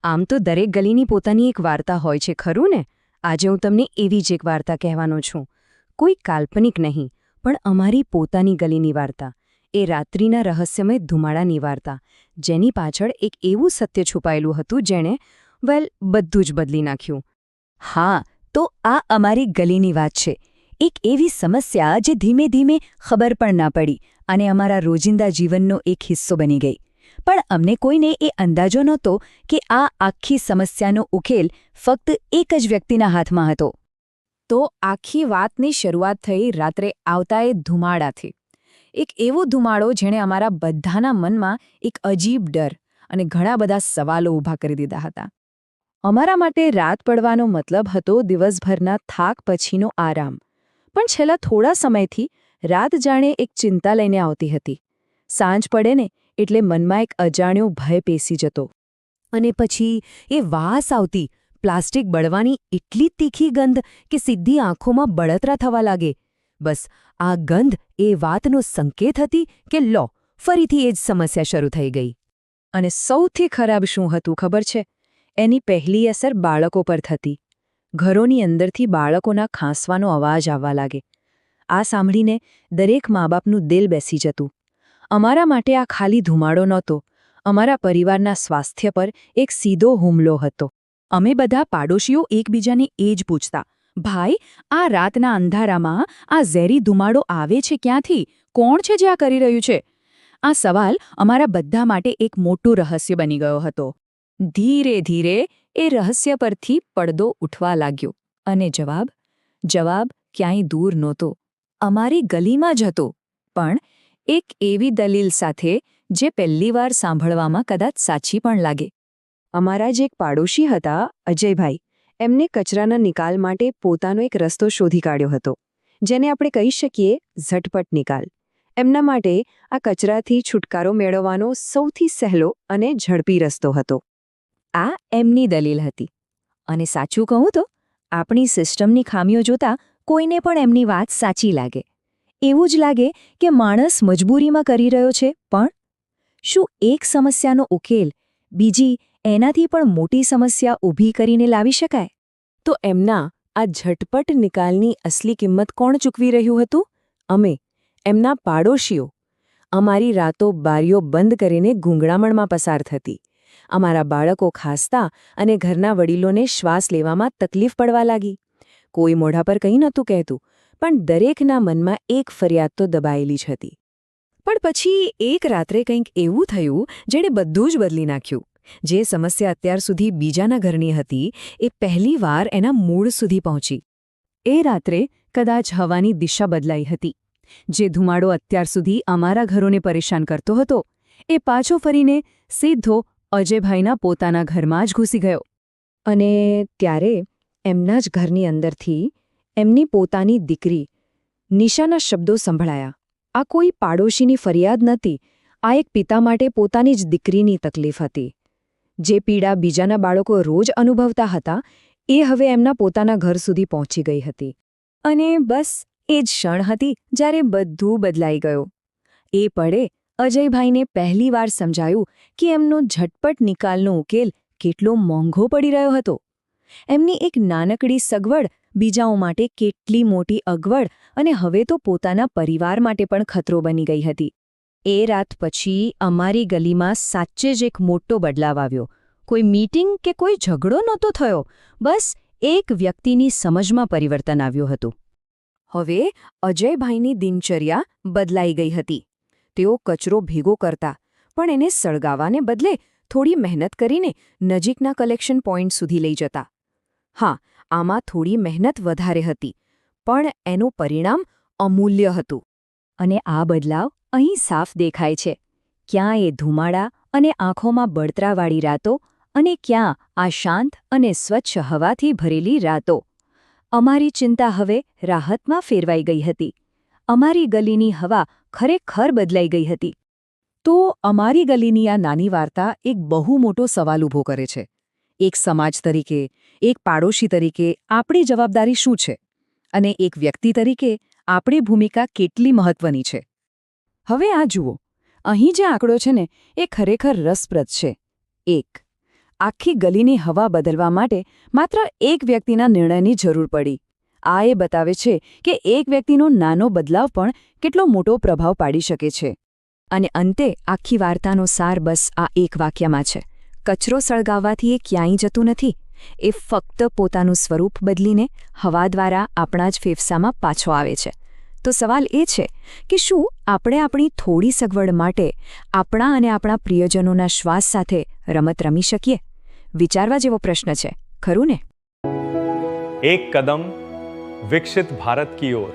આમ તો દરેક ગલીની પોતાની એક વાર્તા હોય છે ખરું ને? આજે હું તમને એવી જ એક વાર્તા કહેવાનો છું. કોઈ કાલ્પનિક નહીં, પણ અમારી પોતાની ગલીની વાર્તા. એ રાત્રિના રહસ્યમય ધુમાડાની વાર્તા, જેની પાછળ એક એવું સત્ય છુપાયેલું હતું જેણે બધું જ બદલી નાખ્યું. હા, તો આ અમારી ગલીની વાત છે. એક એવી સમસ્યા જે ધીમે ધીમે ખબર પણ ના પડી અને અમારા રોજિંદા જીવનનો એક હિસ્સો બની ગઈ. પણ અમને કોઈને એ અંદાજો નહોતો કે આ આખી સમસ્યાનો ઉકેલ ફક્ત એક જ વ્યક્તિના હાથમાં હતો. તો આખી વાતની શરૂઆત થઈ રાત્રે આવતા એ ધુમાડાથી. એક એવો ધુમાડો જેણે અમારા બધાના મનમાં એક અજીબ ડર અને ઘણા બધા સવાલો ઊભા કરી દીધા હતા. અમારા માટે રાત પડવાનો મતલબ હતો દિવસભરના થાક પછીનો આરામ. પણ છેલ્લા થોડા સમયથી રાત જાણે એક ચિંતા લઈને આવતી હતી. સાંજ પડે ને એટલે મનમાં એક અજાણ્યો ભય પેસી જતો. અને પછી એ વાસ આવતી, પ્લાસ્ટિક બળવાની એટલી તીખી ગંધ કે સીધી આંખોમાં બળતરા થવા લાગે. બસ આ ગંધ એ વાતનો સંકેત હતી કે લો, ફરીથી એ જ સમસ્યા શરૂ થઈ ગઈ. અને સૌથી ખરાબ શું હતું ખબર છે? એની પહેલી અસર બાળકો પર થતી. ઘરોની અંદરથી બાળકોના ખાંસવાનો અવાજ આવવા લાગે. આ સાંભળીને દરેક મા બાપનું દિલ બેસી જતું. અમારા માટે આ ખાલી ધુમાડો નહોતો, અમારા પરિવારના સ્વાસ્થ્ય પર એક સીધો હુમલો હતો. અમે બધા પાડોશીઓ એકબીજાને એ જ પૂછતા, ભાઈ, આ રાતના અંધારામાં આ ઝેરી ધુમાડો આવે છે ક્યાંથી? કોણ છે જે આ કરી રહ્યું છે? આ સવાલ અમારા બધા માટે એક મોટું રહસ્ય બની ગયો હતો. ધીરે ધીરે એ રહસ્ય પરથી પડદો ઉઠવા લાગ્યો. અને જવાબ ક્યાંય દૂર નહોતો, અમારી ગલીમાં જ હતો. પણ એક એવી દલીલ સાથે જે પહેલીવાર સાંભળવામાં કદાચ સાચી પણ લાગે. અમારા જ એક પાડોશી હતા, અજયભાઈ. એમને કચરાના નિકાલ માટે પોતાનો એક રસ્તો શોધી કાઢ્યો હતો, જેને આપણે કહી શકીએ ઝટપટ નિકાલ. એમના માટે આ કચરાથી છુટકારો મેળવવાનો સૌથી સહેલો અને ઝડપી રસ્તો હતો. આ એમની દલીલ હતી. અને સાચું કહું તો આપણી સિસ્ટમની ખામીઓ જોતા કોઈને પણ એમની વાત સાચી લાગે. એવું જ લાગે કે માણસ મજબૂરીમાં કરી રહ્યો છે. પણ શું એક સમસ્યાનો ઉકેલ બીજી એનાથી પણ મોટી સમસ્યા ઊભી કરીને લાવી શકાય? તો એમના આ ઝટપટ નિકાલની અસલી કિંમત કોણ ચૂકવી રહ્યું હતું? અમે, એમના પાડોશીઓ. અમારી રાતો બારીઓ બંધ કરીને ગૂંગળામણમાં પસાર થતી. અમારા બાળકો ખાસતા અને ઘરના વડીલોને શ્વાસ લેવામાં તકલીફ પડવા લાગી. કોઈ મોઢા પર કંઈ નહોતું કહેતું, પણ દરેકના મનમાં એક ફરિયાદ તો દબાયેલી જ હતી. પણ પછી એક રાત્રે કંઈક એવું થયું જેણે બધું જ બદલી નાખ્યું. જે સમસ્યા અત્યાર સુધી બીજાના ઘરની હતી, એ પહેલીવાર એના મૂળ સુધી પહોંચી. એ રાત્રે કદાચ હવાની દિશા બદલાઈ હતી. જે ધુમાડો અત્યાર સુધી અમારા ઘરોને પરેશાન કરતો હતો, એ પાછો ફરીને સીધો અજયભાઈના પોતાના ઘરમાં જ ઘૂસી ગયો. અને ત્યારે એમના જ ઘરની અંદરથી એમની પોતાની દીકરી નિશાના શબ્દો સંભળાયા. આ કોઈ પાડોશીની ફરિયાદ નહોતી, આ એક પિતા માટે પોતાની જ દીકરીની તકલીફ હતી. જે પીડા બીજાના બાળકો રોજ અનુભવતા હતા, એ હવે એમના પોતાના ઘર સુધી પહોંચી ગઈ હતી. અને બસ એ જ ક્ષણ હતી જ્યારે બધું બદલાઈ ગયું. એ પળે અજયભાઈને પહેલીવાર સમજાયું કે એમનો ઝટપટ નિકાલનો ઉકેલ કેટલો મોંઘો પડી રહ્યો હતો. એમની એક નાનકડી સગવડ બીજાઓ માટે કેટલી મોટી અગવડ અને હવે તો પોતાના પરિવાર માટે પણ ખતરો બની ગઈ હતી. એ રાત પછી અમારી ગલીમાં સાચે જ એક મોટો બદલાવ આવ્યો. કોઈ મીટિંગ કે કોઈ ઝઘડો નહોતો થયો, બસ એક વ્યક્તિની સમજમાં પરિવર્તન આવ્યું હતું. હવે અજયભાઈની દિનચર્યા બદલાઈ ગઈ હતી. તેઓ કચરો ભેગો કરતા, પણ એને સળગાવાને બદલે થોડી મહેનત કરીને નજીકના કલેક્શન પોઈન્ટ સુધી લઈ જતા. હા, આમાં થોડી મહેનત વધારે હતી, પણ એનું પરિણામ અમૂલ્ય હતું. અને આ બદલાવ અહીં સાફ દેખાય છે. ક્યાં એ ધુમાડા અને આંખોમાં બળતરાવાળી રાતો, અને ક્યાં આ શાંત અને સ્વચ્છ હવાથી ભરેલી રાતો. અમારી ચિંતા હવે રાહતમાં ફેરવાઈ ગઈ હતી. અમારી ગલીની હવા ખરેખર બદલાઈ ગઈ હતી. તો અમારી ગલીની આ નાની વાર્તા એક બહુ મોટો સવાલ ઊભો કરે છે. એક સમાજ તરીકે, એક પાડોશી તરીકે આપણી જવાબદારી શું છે? અને એક વ્યક્તિ તરીકે આપણી ભૂમિકા કેટલી મહત્વની છે? હવે આ જુઓ, અહીં જે આંકડો છે ને, એ ખરેખર રસપ્રદ છે. 1. આખી ગલીની હવા બદલવા માટે માત્ર એક વ્યક્તિના નિર્ણયની જરૂર પડી. આ એ બતાવે છે કે એક વ્યક્તિનો નાનો બદલાવ પણ કેટલો મોટો પ્રભાવ પાડી શકે છે. અને અંતે આખી વાર્તાનો સાર બસ આ એક વાક્યમાં છે: કચરો સળગાવવાથી એ ક્યાંય જતું નથી. એ ફક્ત પોતાનું સ્વરૂપ બદલીને હવા દ્વારા આપણા જ ફેફસામાં પાછો આવે છે. તો સવાલ એ છે કે શું આપણે આપણી થોડી સગવડ માટે આપણા અને આપણા પ્રિયજનોના શ્વાસ સાથે રમત રમી શકીએ? વિચારવા જેવો પ્રશ્ન છે, ખરું ને? एक कदम विकसित भारत की ओर।